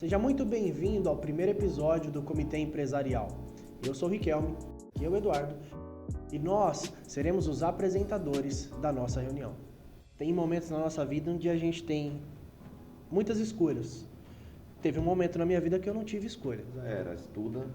Seja muito bem-vindo ao primeiro episódio do Comitê Empresarial. Eu sou o Riquelme, e eu, Eduardo, e nós seremos os apresentadores da nossa reunião. Tem momentos na nossa vida onde a gente tem muitas escolhas. Teve um momento na minha vida que eu não tive escolha. Estuda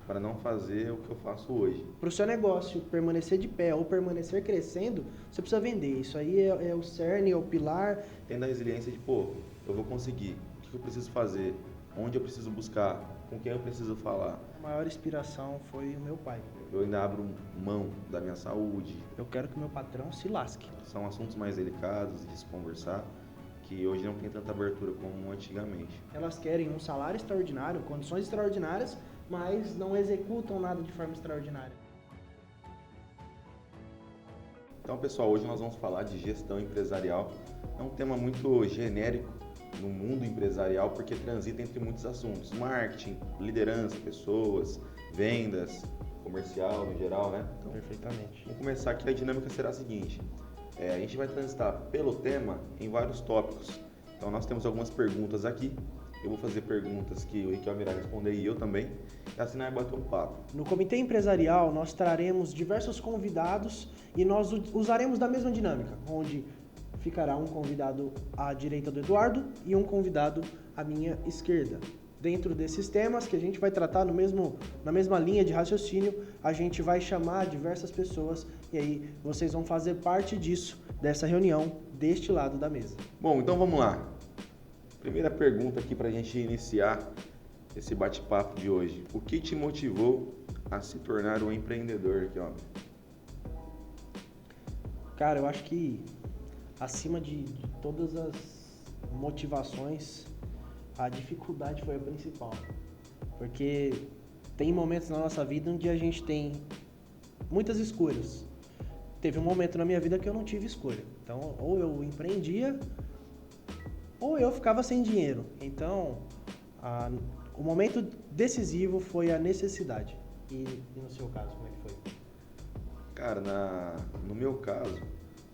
para não fazer o que eu faço hoje. Para o seu negócio permanecer de pé ou permanecer crescendo, você precisa vender. Isso aí é o cerne, é o pilar. Tendo a resiliência de, eu vou conseguir. O que eu preciso fazer? Onde eu preciso buscar? Com quem eu preciso falar? A maior inspiração foi o meu pai. Eu ainda abro mão da minha saúde. Eu quero que o meu patrão se lasque. São assuntos mais delicados de se conversar, que hoje não tem tanta abertura como antigamente. Elas querem um salário extraordinário, condições extraordinárias, mas não executam nada de forma extraordinária. Então, pessoal, hoje nós vamos falar de gestão empresarial. É um tema muito genérico no mundo empresarial, porque transita entre muitos assuntos. Marketing, liderança, pessoas, vendas, comercial no geral, né? Então, perfeitamente. Vamos começar aqui, a dinâmica será a seguinte. A gente vai transitar pelo tema em vários tópicos. Então nós temos algumas perguntas aqui. Eu vou fazer perguntas que o Riquelme irá responder e eu também. E assim nós vamos bater um papo. No Comitê Empresarial nós traremos diversos convidados e nós usaremos da mesma dinâmica, onde ficará um convidado à direita do Eduardo e um convidado à minha esquerda. Dentro desses temas que a gente vai tratar na mesma linha de raciocínio, a gente vai chamar diversas pessoas e aí vocês vão fazer parte disso, dessa reunião, deste lado da mesa. Bom, então vamos lá. Primeira pergunta aqui para a gente iniciar esse bate-papo de hoje. O que te motivou a se tornar um empreendedor, Riquelme? Cara, eu acho que acima de todas as motivações, a dificuldade foi a principal, porque tem momentos na nossa vida onde a gente tem muitas escolhas. Teve um momento na minha vida que eu não tive escolha, então ou eu empreendia ou eu ficava sem dinheiro. Então o momento decisivo foi a necessidade. E no seu caso, como é que foi? Cara, no meu caso,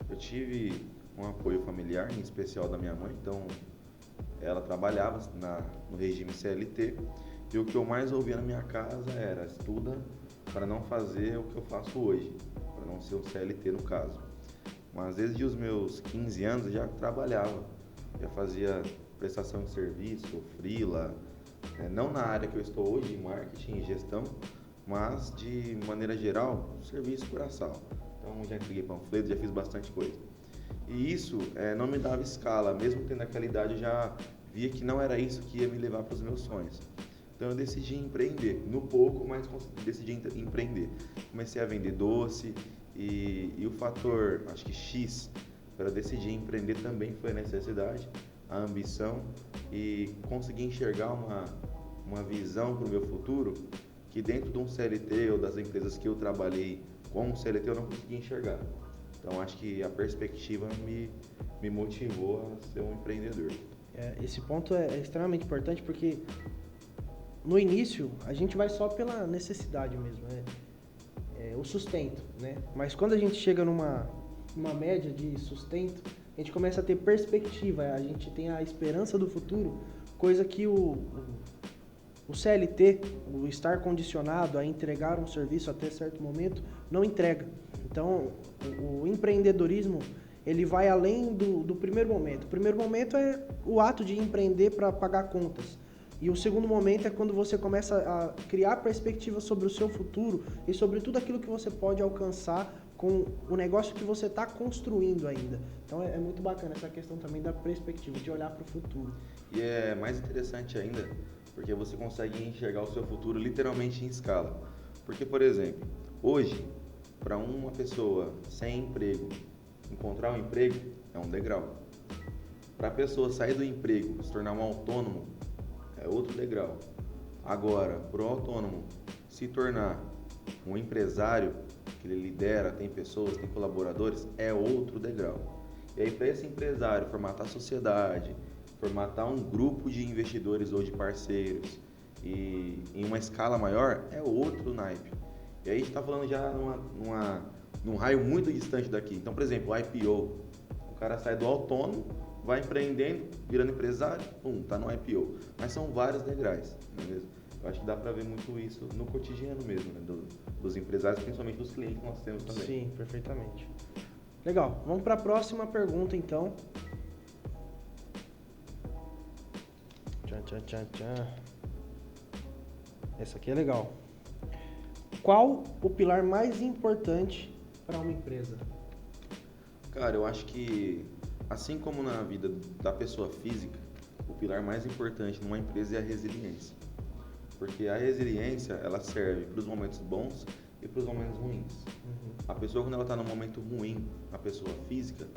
eu tive um apoio familiar, em especial da minha mãe, então ela trabalhava no regime CLT e o que eu mais ouvia na minha casa era estuda para não fazer o que eu faço hoje, para não ser um CLT no caso. Mas desde os meus 15 anos eu já trabalhava, já fazia prestação de serviço, freela, não na área que eu estou hoje, em marketing e gestão, mas de maneira geral, serviço braçal. Então já entreguei panfleto, já fiz bastante coisa. E isso não me dava escala, mesmo tendo aquela idade eu já via que não era isso que ia me levar para os meus sonhos. Então eu decidi empreender, no pouco, mas decidi empreender. Comecei a vender doce e o fator, acho que X, para decidir empreender também foi a necessidade, a ambição e conseguir enxergar uma visão para o meu futuro que dentro de um CLT ou das empresas que eu trabalhei como CLT eu não conseguia enxergar. Então, acho que a perspectiva me motivou a ser um empreendedor. Esse ponto é extremamente importante porque no início a gente vai só pela necessidade mesmo, o sustento, né? Mas quando a gente chega numa média de sustento, a gente começa a ter perspectiva, a gente tem a esperança do futuro, coisa que o CLT, o estar condicionado a entregar um serviço até certo momento, não entrega. Então, o empreendedorismo, ele vai além do primeiro momento. O primeiro momento é o ato de empreender para pagar contas. E o segundo momento é quando você começa a criar perspectivas sobre o seu futuro e sobre tudo aquilo que você pode alcançar com o negócio que você está construindo ainda. Então, é muito bacana essa questão também da perspectiva, de olhar para o futuro. E é mais interessante ainda, porque você consegue enxergar o seu futuro literalmente em escala. Porque, por exemplo, hoje, para uma pessoa sem emprego, encontrar um emprego é um degrau. Para a pessoa sair do emprego, se tornar um autônomo, é outro degrau. Agora, para o autônomo se tornar um empresário, que ele lidera, tem pessoas, tem colaboradores, é outro degrau. E aí, para esse empresário formatar a sociedade, formatar um grupo de investidores ou de parceiros e em uma escala maior, é outro naipe. E aí a gente está falando já num raio muito distante daqui. Então, por exemplo, o IPO. O cara sai do autônomo, vai empreendendo, virando empresário, tá no IPO. Mas são vários degraus, não é mesmo? Eu acho que dá para ver muito isso no cotidiano mesmo, né? Dos empresários, principalmente dos clientes que nós temos também. Sim, perfeitamente. Legal, vamos para a próxima pergunta então. Tchan. Essa aqui é legal. Qual o pilar mais importante para uma empresa? Cara, eu acho que, assim como na vida da pessoa física, o pilar mais importante numa empresa é a resiliência. Porque a resiliência, ela serve para os momentos bons e para os momentos ruins. A pessoa, quando ela está num momento ruim, a pessoa física,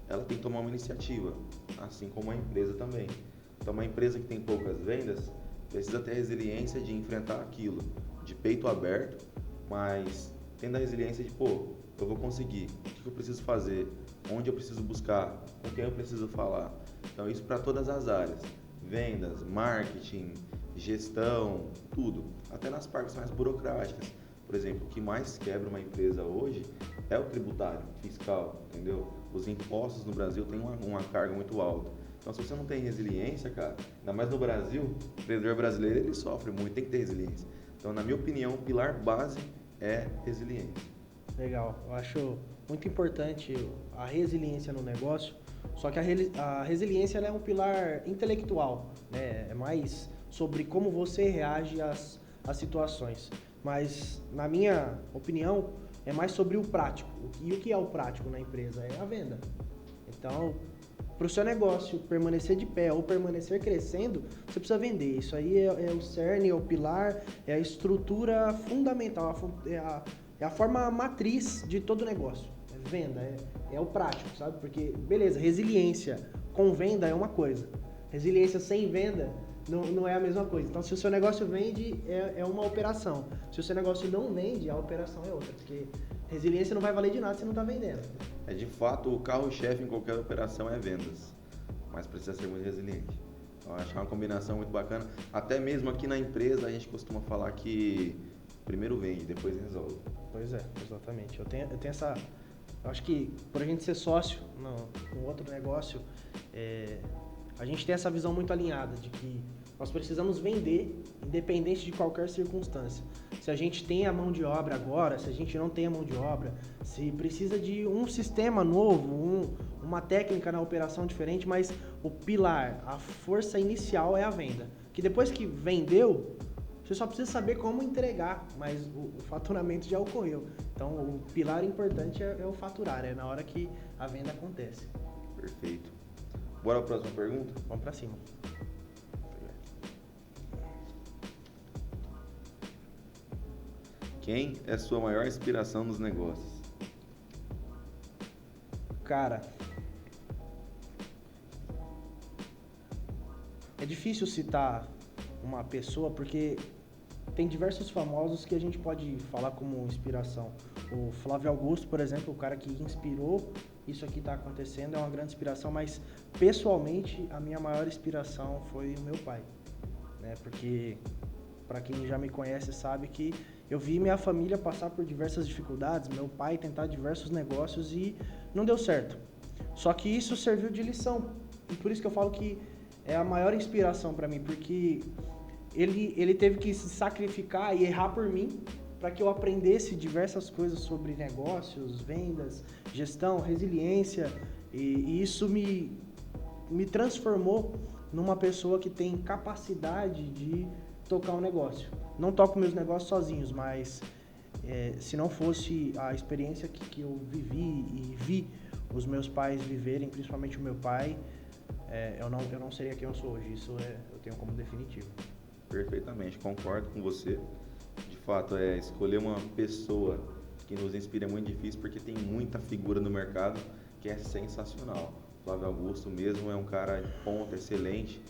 ela tem que tomar uma iniciativa, assim como a empresa também. Então, uma empresa que tem poucas vendas precisa ter a resiliência de enfrentar aquilo, de peito aberto, mas tendo a resiliência de, eu vou conseguir, o que eu preciso fazer, onde eu preciso buscar, com quem eu preciso falar. Então, isso para todas as áreas, vendas, marketing, gestão, tudo, até nas partes mais burocráticas. Por exemplo, o que mais quebra uma empresa hoje é o tributário, fiscal, entendeu? Os impostos no Brasil têm uma carga muito alta. Então, se você não tem resiliência, cara, ainda mais no Brasil, o empreendedor brasileiro, ele sofre muito, tem que ter resiliência. Então, na minha opinião, o pilar base é resiliência. Legal, eu acho muito importante a resiliência no negócio, só que a resiliência ela é um pilar intelectual, né? É mais sobre como você reage às situações. Mas, na minha opinião, é mais sobre o prático. E o que é o prático na empresa? É a venda. Então, para o seu negócio permanecer de pé ou permanecer crescendo, você precisa vender. Isso aí é o cerne, é o pilar, é a estrutura fundamental, é a forma matriz de todo negócio. É venda, é o prático, sabe? Porque, beleza, resiliência com venda é uma coisa. Resiliência sem venda não é a mesma coisa. Então, se o seu negócio vende, é uma operação. Se o seu negócio não vende, a operação é outra. Porque resiliência não vai valer de nada se não está vendendo. De fato, o carro-chefe em qualquer operação é vendas, mas precisa ser muito resiliente. Eu acho uma combinação muito bacana. Até mesmo aqui na empresa, a gente costuma falar que primeiro vende, depois resolve. Pois é, exatamente. Eu tenho essa... Eu acho que por a gente ser sócio no outro negócio, a gente tem essa visão muito alinhada de que nós precisamos vender independente de qualquer circunstância. Se a gente tem a mão de obra agora, se a gente não tem a mão de obra, se precisa de um sistema novo, uma técnica na operação diferente, mas o pilar, a força inicial é a venda. Que depois que vendeu, você só precisa saber como entregar, mas o faturamento já ocorreu. Então, o pilar importante é o faturar, é na hora que a venda acontece. Perfeito. Bora para a próxima pergunta? Vamos para cima. Quem é sua maior inspiração nos negócios? Cara, é difícil citar uma pessoa porque tem diversos famosos que a gente pode falar como inspiração. O Flávio Augusto, por exemplo, o cara que inspirou isso aqui está acontecendo, é uma grande inspiração, mas pessoalmente a minha maior inspiração foi o meu pai, né? Porque para quem já me conhece sabe que eu vi minha família passar por diversas dificuldades, meu pai tentar diversos negócios e não deu certo. Só que isso serviu de lição. E por isso que eu falo que é a maior inspiração para mim, porque ele teve que se sacrificar e errar por mim para que eu aprendesse diversas coisas sobre negócios, vendas, gestão, resiliência, e isso me transformou numa pessoa que tem capacidade de tocar um negócio. Não toco meus negócios sozinhos, mas se não fosse a experiência que eu vivi e vi os meus pais viverem, principalmente o meu pai, eu não seria quem eu sou hoje. Isso eu tenho como definitivo. Perfeitamente, concordo com você. De fato, escolher uma pessoa que nos inspira é muito difícil porque tem muita figura no mercado que é sensacional. Flávio Augusto mesmo é um cara de ponta, excelente.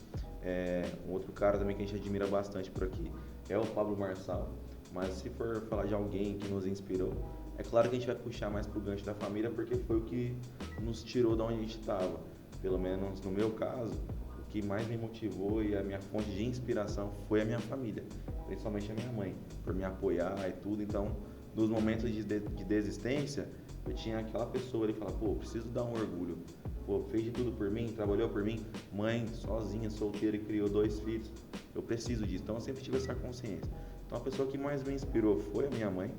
Um outro cara também que a gente admira bastante por aqui é o Pablo Marçal. Mas se for falar de alguém que nos inspirou, é claro que a gente vai puxar mais pro gancho da família porque foi o que nos tirou de onde a gente estava. Pelo menos no meu caso, o que mais me motivou e a minha fonte de inspiração foi a minha família, principalmente a minha mãe, por me apoiar e tudo. Então, nos momentos de desistência, eu tinha aquela pessoa ali que falava, preciso dar um orgulho pô, fez de tudo por mim, trabalhou por mim, mãe, sozinha, solteira e criou 2 filhos. Eu preciso disso. Então eu sempre tive essa consciência. Então a pessoa que mais me inspirou foi a minha mãe.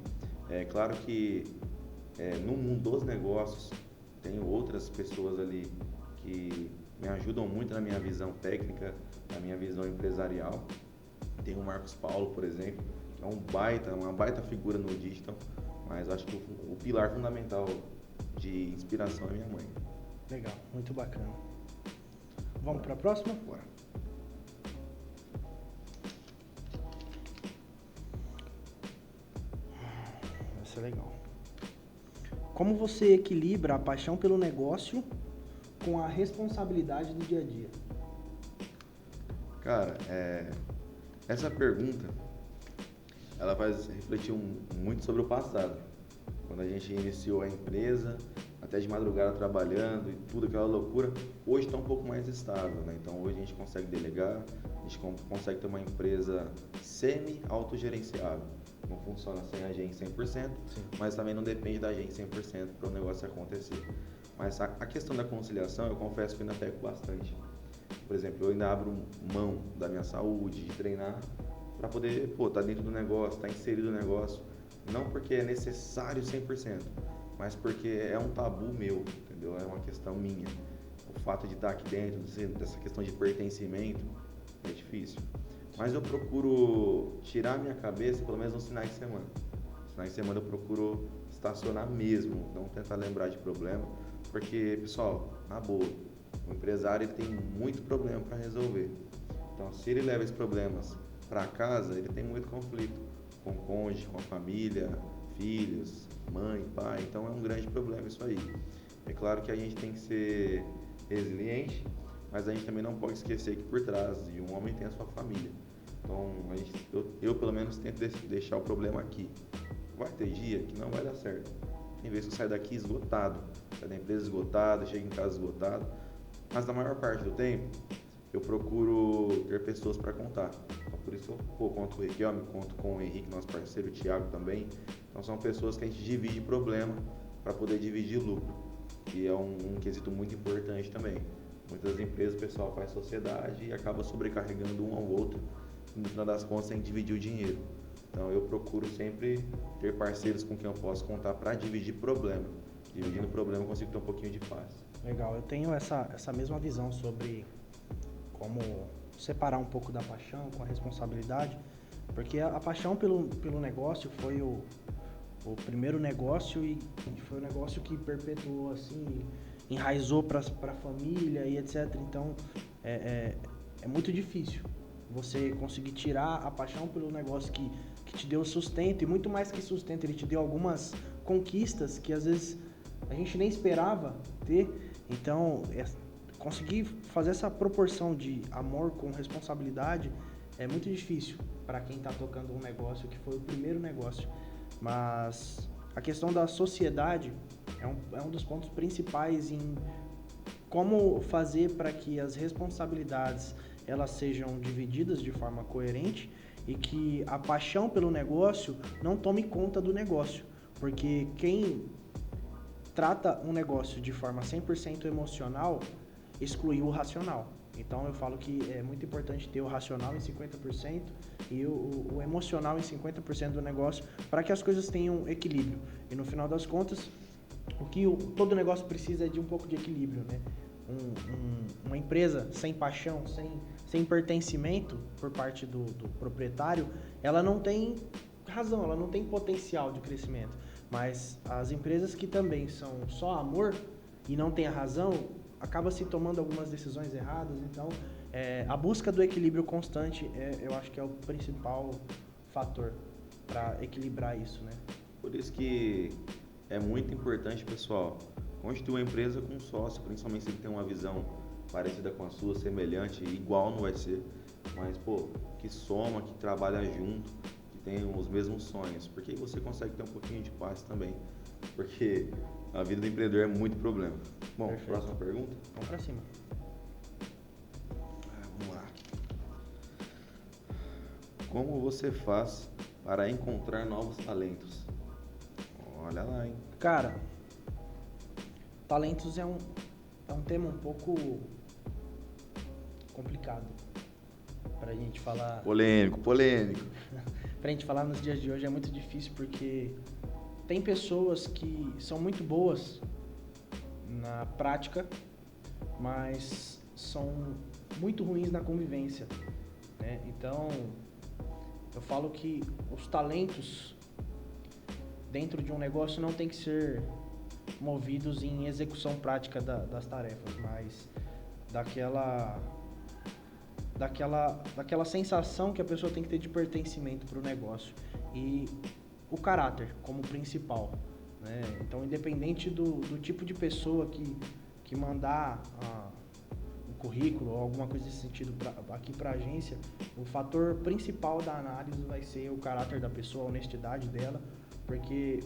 É claro que no mundo dos negócios, tenho outras pessoas ali que me ajudam muito na minha visão técnica, na minha visão empresarial. Tem o Marcos Paulo, por exemplo, que é uma baita figura no digital, mas acho que o pilar fundamental de inspiração é minha mãe. Legal, muito bacana. Vamos para a próxima? Bora. Vai ser legal. Como você equilibra a paixão pelo negócio com a responsabilidade do dia a dia? Cara, essa pergunta, ela faz refletir muito sobre o passado. Quando a gente iniciou a empresa, até de madrugada trabalhando e tudo aquela loucura, hoje está um pouco mais estável, né? Então hoje a gente consegue delegar, a gente consegue ter uma empresa semi-autogerenciável. Não funciona sem a gente 100%, sim, mas também não depende da gente 100% para o negócio acontecer. Mas a questão da conciliação, eu confesso que eu ainda peco bastante. Por exemplo, eu ainda abro mão da minha saúde, de treinar, para poder, tá dentro do negócio, tá inserido no negócio. Não porque é necessário 100%, mas porque é um tabu meu, entendeu? É uma questão minha. O fato de estar aqui dentro, dessa questão de pertencimento, é difícil. Mas eu procuro tirar a minha cabeça pelo menos nos finais de semana. Nos finais de semana eu procuro estacionar mesmo, não tentar lembrar de problema, porque, pessoal, na boa, o empresário ele tem muito problema para resolver. Então, se ele leva esses problemas para casa, ele tem muito conflito com o cônjuge, com a família, filhos, mãe, pai. Então, é um grande problema isso aí. É claro que a gente tem que ser resiliente, mas a gente também não pode esquecer que por trás de um homem tem a sua família. Então, eu pelo menos tento deixar o problema aqui. Vai ter dia que não vai dar certo. Tem vezes que eu saio daqui esgotado, saio da empresa esgotado, chego em casa esgotado, mas na maior parte do tempo eu procuro ter pessoas para contar. Então, por isso eu conto com o Riquelme, conto com o Henrique, nosso parceiro, o Thiago também. Então são pessoas que a gente divide problema para poder dividir lucro, que é um quesito muito importante também. Muitas empresas o pessoal faz sociedade e acaba sobrecarregando um ao outro, e no final das contas tem que dividir o dinheiro. Então eu procuro sempre ter parceiros com quem eu posso contar para dividir problema. Dividindo o problema eu consigo ter um pouquinho de paz. Legal, eu tenho essa mesma visão sobre como separar um pouco da paixão com a responsabilidade, porque a paixão pelo negócio foi o primeiro negócio e foi o negócio que perpetuou assim, enraizou para a família e etc. Então é muito difícil você conseguir tirar a paixão pelo negócio que te deu sustento, e muito mais que sustento, ele te deu algumas conquistas que às vezes a gente nem esperava ter. Então conseguir fazer essa proporção de amor com responsabilidade é muito difícil para quem está tocando um negócio que foi o primeiro negócio. Mas a questão da sociedade é um dos pontos principais em como fazer para que as responsabilidades elas sejam divididas de forma coerente e que a paixão pelo negócio não tome conta do negócio. Porque quem trata um negócio de forma 100% emocional excluiu o racional. Então eu falo que é muito importante ter o racional em 50% e o emocional em 50% do negócio para que as coisas tenham equilíbrio. E no final das contas, o que todo negócio precisa é de um pouco de equilíbrio, né? Uma empresa sem paixão, sem pertencimento por parte do proprietário, ela não tem razão, ela não tem potencial de crescimento. Mas as empresas que também são só amor e não tem a razão, acaba se tomando algumas decisões erradas. Então, a busca do equilíbrio constante, eu acho que é o principal fator para equilibrar isso, né? Por isso que é muito importante, pessoal, constituir uma empresa com um sócio, principalmente se ele tem uma visão parecida com a sua, semelhante, igual não vai ser, mas, que soma, que trabalha junto, que tem os mesmos sonhos, porque aí você consegue ter um pouquinho de paz também, porque a vida do empreendedor é muito problema. Bom, perfeito. Próxima pergunta? Vamos pra cima. Vamos lá. Como você faz para encontrar novos talentos? Olha lá, hein? Cara, talentos é é um tema um pouco complicado pra gente falar. Polêmico. Pra gente falar nos dias de hoje é muito difícil porque tem pessoas que são muito boas na prática, mas são muito ruins na convivência, né? Então, eu falo que os talentos dentro de um negócio não tem que ser movidos em execução prática das tarefas, mas daquela sensação que a pessoa tem que ter de pertencimento para o negócio e o caráter como principal, né? Então, independente do tipo de pessoa que mandar um currículo ou alguma coisa desse sentido aqui para a agência, o fator principal da análise vai ser o caráter da pessoa, a honestidade dela, porque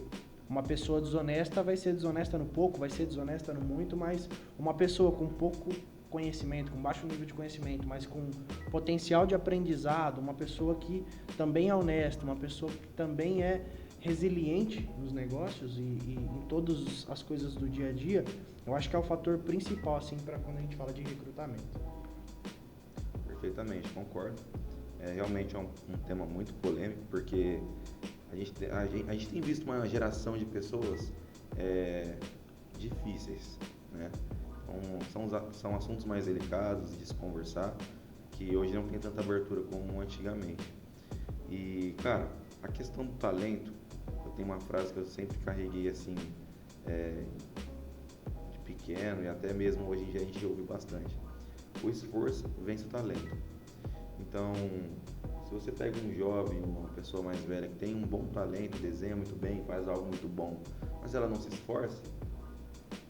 uma pessoa desonesta vai ser desonesta no pouco, vai ser desonesta no muito, mas uma pessoa com pouco conhecimento, com baixo nível de conhecimento, mas com potencial de aprendizado, uma pessoa que também é honesta, uma pessoa que também é resiliente nos negócios e em todas as coisas do dia a dia, eu acho que é o fator principal assim para quando a gente fala de recrutamento. Perfeitamente, concordo. Realmente é um tema muito polêmico, porque a gente tem visto uma geração de pessoas difíceis, né? Então, são assuntos mais delicados de se conversar, que hoje não tem tanta abertura como antigamente. E, cara, a questão do talento, eu tenho uma frase que eu sempre carreguei assim, de pequeno, e até mesmo hoje em dia a gente ouve bastante. O esforço vence o talento. Então, se você pega um jovem, uma pessoa mais velha que tem um bom talento, desenha muito bem, faz algo muito bom, mas ela não se esforça,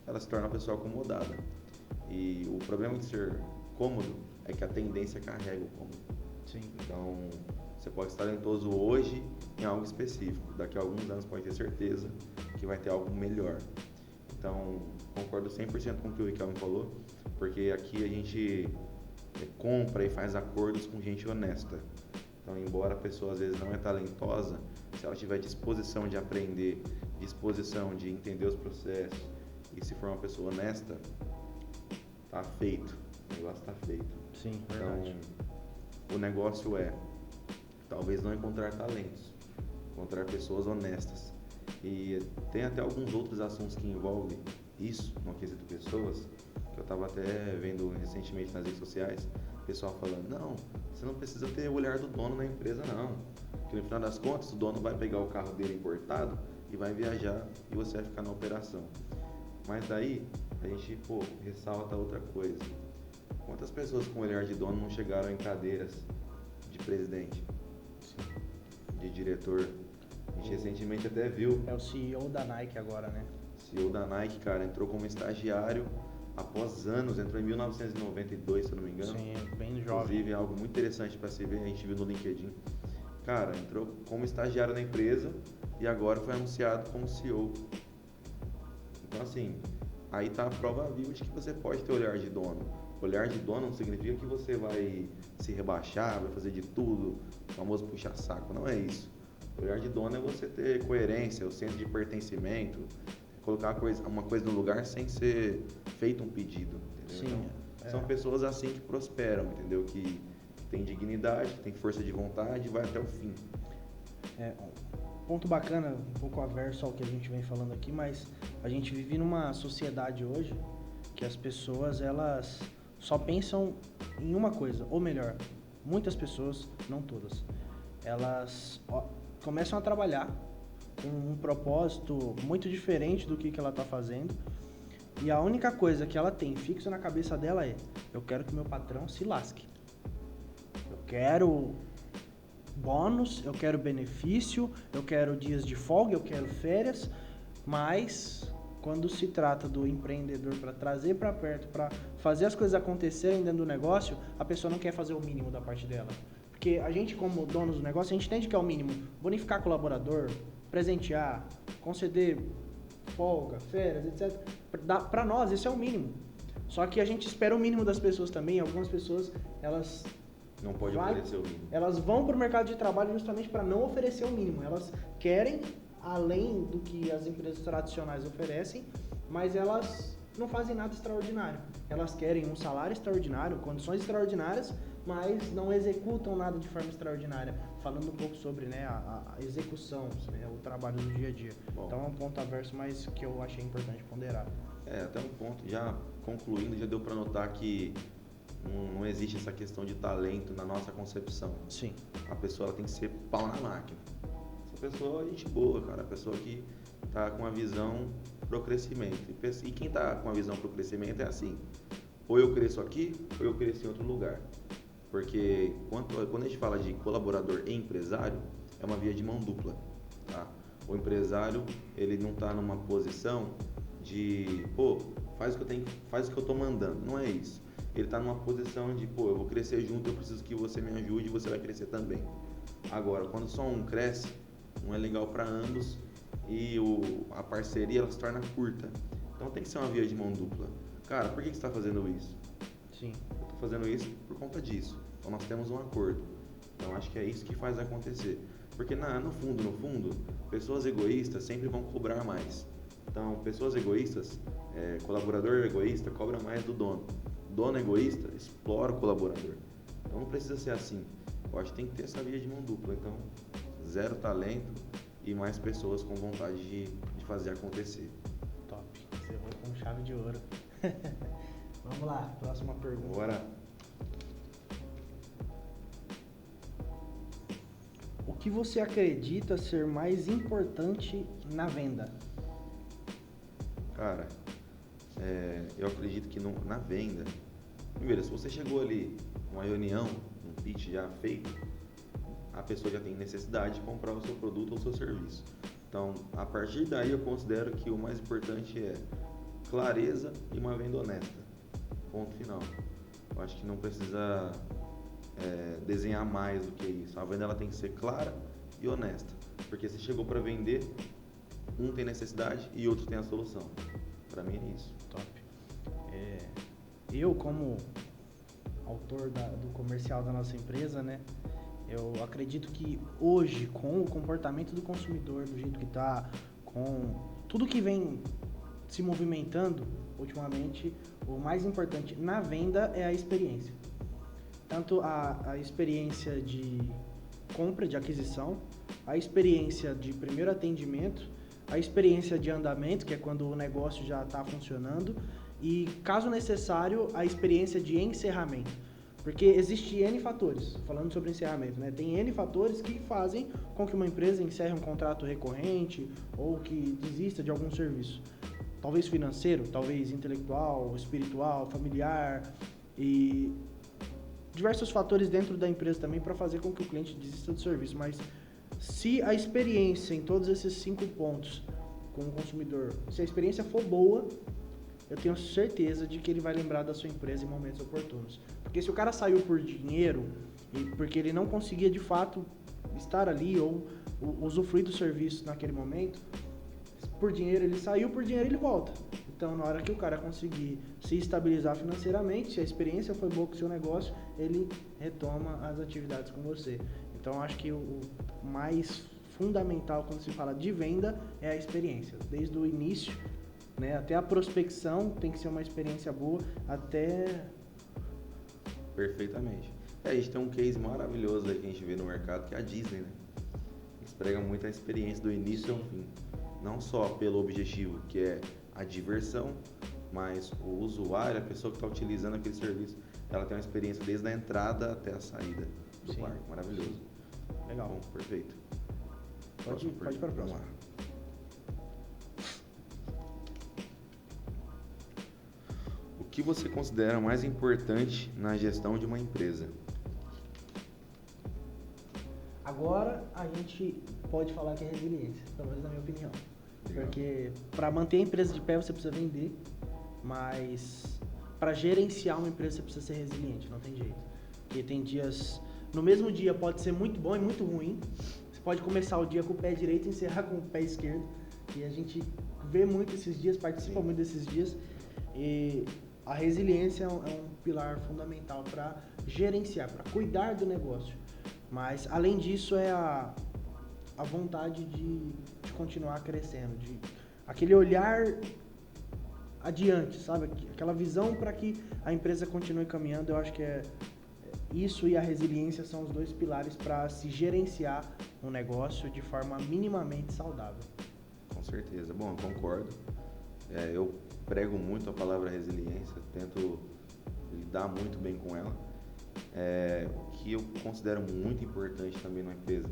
ela se torna uma pessoa acomodada. E o problema de ser cômodo é que a tendência carrega o cômodo. Sim. Então, você pode ser talentoso hoje em algo específico, daqui a alguns anos pode ter certeza que vai ter algo melhor. Então, concordo 100% com o que o Ricardo falou, porque aqui a gente compra e faz acordos com gente honesta. Então, embora a pessoa às vezes não é talentosa, se ela tiver disposição de aprender, disposição de entender os processos, e se for uma pessoa honesta, tá feito, o negócio tá feito. Sim, verdade. Então, o negócio talvez não encontrar talentos, encontrar pessoas honestas. E tem até alguns outros assuntos que envolvem isso, no quesito pessoas, que eu estava até vendo recentemente nas redes sociais, o pessoal falando, não, você não precisa ter o olhar do dono na empresa não, porque no final das contas o dono vai pegar o carro dele importado e vai viajar e você vai ficar na operação. Mas daí a gente, ressalta outra coisa. Quantas pessoas com olhar de dono não chegaram em cadeiras de presidente, de diretor? A gente recentemente até viu. É o CEO da Nike agora, né? CEO da Nike, cara, entrou como estagiário após anos, entrou em 1992, se eu não me engano. Sim, bem jovem. Inclusive, é algo muito interessante para se ver, a gente viu no LinkedIn. Cara, entrou como estagiário na empresa e agora foi anunciado como CEO. Então, assim, aí tá a prova viva de que você pode ter olhar de dono. Olhar de dono não significa que você vai se rebaixar, vai fazer de tudo, o famoso puxa-saco, não é isso. Olhar de dono é você ter coerência, o senso de pertencimento, colocar uma coisa no lugar sem ser feito um pedido, entendeu? Sim, então, são pessoas assim que prosperam, entendeu? Que tem dignidade, que tem força de vontade e vai até o fim. Ponto bacana, um pouco averso ao que a gente vem falando aqui, mas a gente vive numa sociedade hoje que as pessoas, elas só pensam em uma coisa, ou melhor, muitas pessoas, não todas, elas começam a trabalhar com um propósito muito diferente do que ela está fazendo, e a única coisa que ela tem fixo na cabeça dela é: eu quero que meu patrão se lasque, eu quero bônus, eu quero benefício, eu quero dias de folga, eu quero férias, mas quando se trata do empreendedor para trazer para perto, para fazer as coisas acontecerem dentro do negócio, a pessoa não quer fazer o mínimo da parte dela. Porque a gente, como donos do negócio, a gente entende que é o mínimo. Bonificar colaborador, presentear, conceder folga, férias, etc. Para nós, isso é o mínimo. Só que a gente espera o mínimo das pessoas também. Algumas pessoas, elas não pode oferecer o mínimo. Elas vão para o mercado de trabalho justamente para não oferecer o mínimo. Elas querem além do que as empresas tradicionais oferecem, mas elas não fazem nada extraordinário. Elas querem um salário extraordinário, condições extraordinárias, mas não executam nada de forma extraordinária. Falando um pouco sobre, né, a execução, né, o trabalho do dia a dia. Bom. Então é um ponto averso, mas que eu achei importante ponderar. Até um ponto, já concluindo, já deu para notar que não existe essa questão de talento na nossa concepção. Sim. A pessoa ela tem que ser pau na máquina. Essa pessoa é gente boa, cara. A pessoa que tá com a visão pro crescimento. E quem tá com a visão pro crescimento é assim. Ou eu cresço aqui, ou eu cresço em outro lugar. Porque quando a gente fala de colaborador e empresário, é uma via de mão dupla. Tá? O empresário, ele não tá numa posição de, faz o que eu tô mandando. Não é isso. Ele tá numa posição de, eu vou crescer junto, eu preciso que você me ajude e você vai crescer também. Agora, quando só um cresce, não é legal para ambos e a parceria ela se torna curta. Então tem que ser uma via de mão dupla. Cara, por que você está fazendo isso? Sim. Eu estou fazendo isso por conta disso. Então nós temos um acordo. Então acho que é isso que faz acontecer. Porque no fundo, pessoas egoístas sempre vão cobrar mais. Então, pessoas egoístas, colaborador egoísta cobra mais do dono. Dono egoísta explora o colaborador. Então não precisa ser assim. Eu acho que tem que ter essa via de mão dupla. Então, zero talento e mais pessoas com vontade de fazer acontecer. Top. Você vai com chave de ouro. Vamos lá, próxima pergunta. Bora. O que você acredita ser mais importante na venda? Cara, eu acredito que na venda, primeiro, se você chegou ali numa reunião, um pitch já feito, a pessoa já tem necessidade de comprar o seu produto ou o seu serviço. Então, a partir daí eu considero que o mais importante é clareza e uma venda honesta. Ponto final. Eu acho que não precisa desenhar mais do que isso. A venda ela tem que ser clara e honesta. Porque se chegou para vender, um tem necessidade e outro tem a solução. Para mim é isso. Top. Eu, como autor do comercial da nossa empresa, né? Eu acredito que hoje, com o comportamento do consumidor, do jeito que está, com tudo que vem se movimentando ultimamente, o mais importante na venda é a experiência. Tanto a experiência de compra, de aquisição, a experiência de primeiro atendimento, a experiência de andamento, que é quando o negócio já está funcionando, e, caso necessário, a experiência de encerramento. Porque existe N fatores, falando sobre encerramento, né? Tem N fatores que fazem com que uma empresa encerre um contrato recorrente ou que desista de algum serviço. Talvez financeiro, talvez intelectual, espiritual, familiar e diversos fatores dentro da empresa também para fazer com que o cliente desista do serviço. Mas se a experiência em todos esses 5 pontos com o consumidor, se a experiência for boa, eu tenho certeza de que ele vai lembrar da sua empresa em momentos oportunos. Porque se o cara saiu por dinheiro e porque ele não conseguia de fato estar ali ou usufruir do serviço naquele momento, por dinheiro ele saiu, por dinheiro ele volta. Então, na hora que o cara conseguir se estabilizar financeiramente, se a experiência foi boa com o seu negócio, ele retoma as atividades com você. Então, acho que o mais fundamental quando se fala de venda é a experiência. Desde o início, né, até a prospecção tem que ser uma experiência boa, até... Perfeitamente. A gente tem um case maravilhoso aí que a gente vê no mercado, que é a Disney, né? Eles pregam muito a experiência do início ao fim. Não só pelo objetivo, que é a diversão, mas o usuário, a pessoa que está utilizando aquele serviço, ela tem uma experiência desde a entrada até a saída do parque. Maravilhoso. Legal. Bom, perfeito. Pode ir para a próxima. Vamos lá. O que você considera mais importante na gestão de uma empresa? Agora a gente pode falar que é resiliência, pelo menos na minha opinião. Legal. Porque para manter a empresa de pé você precisa vender, mas para gerenciar uma empresa você precisa ser resiliente, não tem jeito. Porque tem dias, no mesmo dia pode ser muito bom e muito ruim. Você pode começar o dia com o pé direito e encerrar com o pé esquerdo. E a gente vê muito esses dias, participa muito desses dias. E a resiliência é um pilar fundamental para gerenciar, para cuidar do negócio. Mas, além disso, é a vontade de continuar crescendo, aquele olhar adiante, sabe? Aquela visão para que a empresa continue caminhando. Eu acho que isso e a resiliência são os dois pilares para se gerenciar um negócio de forma minimamente saudável. Com certeza. Bom, eu concordo. Eu prego muito a palavra resiliência, tento lidar muito bem com ela. O que eu considero muito importante também numa empresa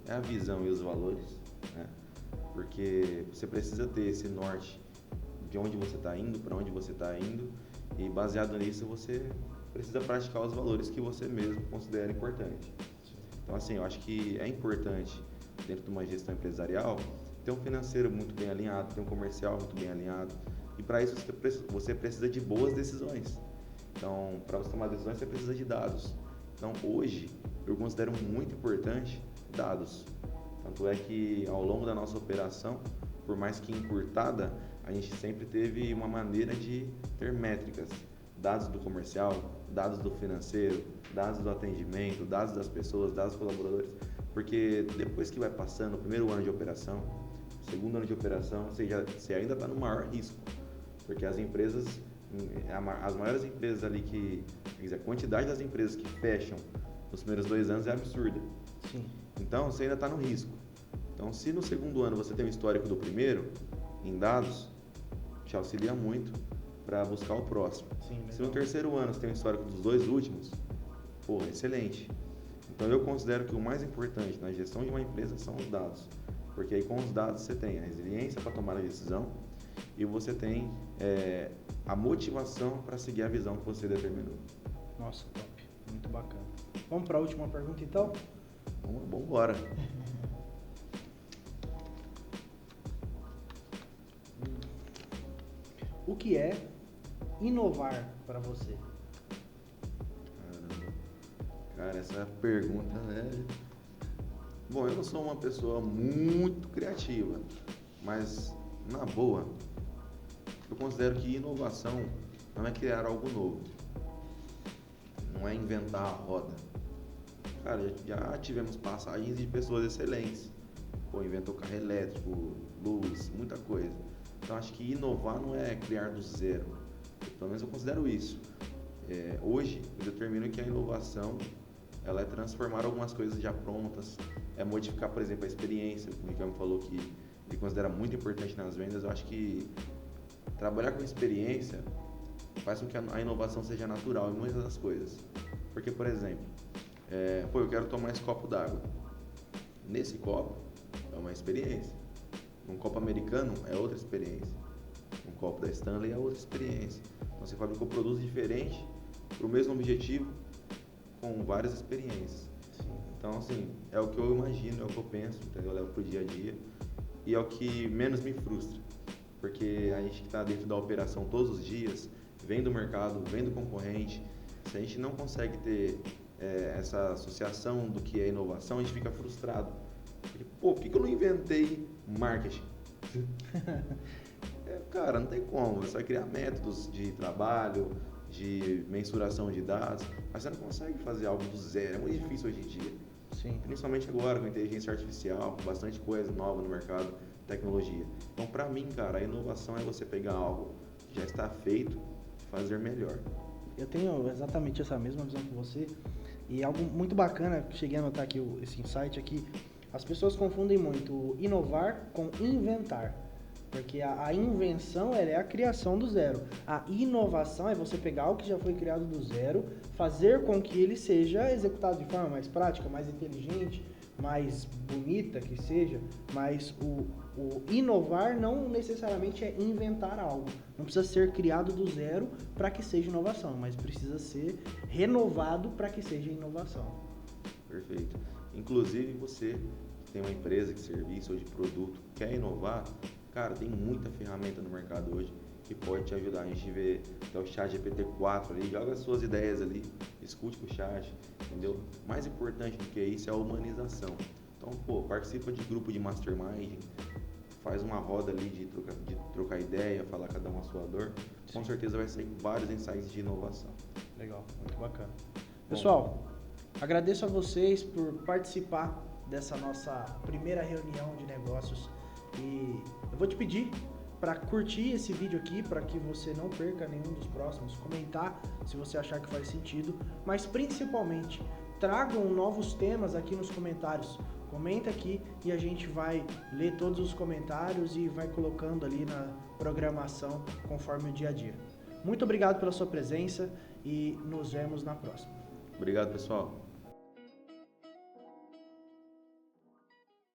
é a visão e os valores, né? Porque você precisa ter esse norte de onde você está indo, para onde você está indo, e baseado nisso você precisa praticar os valores que você mesmo considera importante. Então, assim, eu acho que é importante, dentro de uma gestão empresarial, ter um financeiro muito bem alinhado, ter um comercial muito bem alinhado, e para isso você precisa de boas decisões. Então, para você tomar decisões, você precisa de dados. Então, hoje, eu considero muito importante dados. Tanto é que, ao longo da nossa operação, por mais que encurtada, a gente sempre teve uma maneira de ter métricas. Dados do comercial, dados do financeiro, dados do atendimento, dados das pessoas, dados dos colaboradores. Porque depois que vai passando o primeiro ano de operação, o segundo ano de operação, você ainda está no maior risco. Porque as empresas, as maiores empresas ali a quantidade das empresas que fecham nos primeiros 2 anos é absurda. Sim. Então, você ainda está no risco. Então, se no segundo ano você tem o histórico do primeiro, em dados, te auxilia muito para buscar o próximo. Sim, se no terceiro ano você tem o histórico dos 2 últimos, excelente. Então, eu considero que o mais importante na gestão de uma empresa são os dados. Porque aí com os dados você tem a resiliência para tomar a decisão e você tem a motivação para seguir a visão que você determinou. Nossa, top. Muito bacana. Vamos para a última pergunta, então? Vamos embora. O que é inovar para você? Caramba. Cara, essa pergunta Bom, eu não sou uma pessoa muito criativa, mas, na boa, eu considero que inovação não é criar algo novo, não é inventar a roda. Cara, já tivemos passagens de pessoas excelentes. Inventou carro elétrico, luz, muita coisa. Então, acho que inovar não é criar do zero. Pelo menos eu considero isso. Hoje, eu determino que a inovação ela é transformar algumas coisas já prontas, é modificar, por exemplo, a experiência. O Ricardo falou que ele considera muito importante nas vendas. Eu acho que trabalhar com experiência faz com que a inovação seja natural em muitas das coisas. Porque, por exemplo, eu quero tomar esse copo d'água. Nesse copo é uma experiência. Um copo americano é outra experiência. Um copo da Stanley é outra experiência. Então, você fabricou produtos diferentes para o mesmo objetivo, com várias experiências. Sim. Então, assim, é o que eu imagino, é o que eu penso, entendeu? Eu levo pro dia a dia e é o que menos me frustra, porque a gente que está dentro da operação todos os dias, vem do mercado, vem do concorrente, se a gente não consegue ter essa associação do que é inovação, a gente fica frustrado. Porque, por que eu não inventei marketing? Cara, não tem como, você vai criar métodos de trabalho, de mensuração de dados, mas você não consegue fazer algo do zero, é muito difícil hoje em dia. Sim. Principalmente agora com a inteligência artificial, com bastante coisa nova no mercado, tecnologia. Então, para mim, cara, a inovação é você pegar algo que já está feito e fazer melhor. Eu tenho exatamente essa mesma visão que você, e algo muito bacana, cheguei a anotar aqui esse insight aqui, as pessoas confundem muito inovar com inventar. Porque a invenção é a criação do zero. A inovação é você pegar algo que já foi criado do zero, fazer com que ele seja executado de forma mais prática, mais inteligente, mais bonita que seja. Mas o inovar não necessariamente é inventar algo. Não precisa ser criado do zero para que seja inovação, mas precisa ser renovado para que seja inovação. Perfeito. Inclusive você que tem uma empresa de serviço ou de produto, quer inovar, cara, tem muita ferramenta no mercado hoje que pode te ajudar. A gente vê o chat GPT-4 ali, joga as suas ideias ali, escute com o chat, entendeu? Mais importante do que isso é a humanização. Então, participa de grupo de mastermind, faz uma roda ali de trocar ideia, falar cada um a sua dor. Sim. Com certeza vai sair vários insights de inovação. Legal, muito bacana. Pessoal, agradeço a vocês por participar dessa nossa primeira reunião de negócios. E eu vou te pedir para curtir esse vídeo aqui, para que você não perca nenhum dos próximos, comentar se você achar que faz sentido, mas principalmente tragam novos temas aqui nos comentários. Comenta aqui e a gente vai ler todos os comentários e vai colocando ali na programação conforme o dia a dia. Muito obrigado pela sua presença e nos vemos na próxima. Obrigado, pessoal.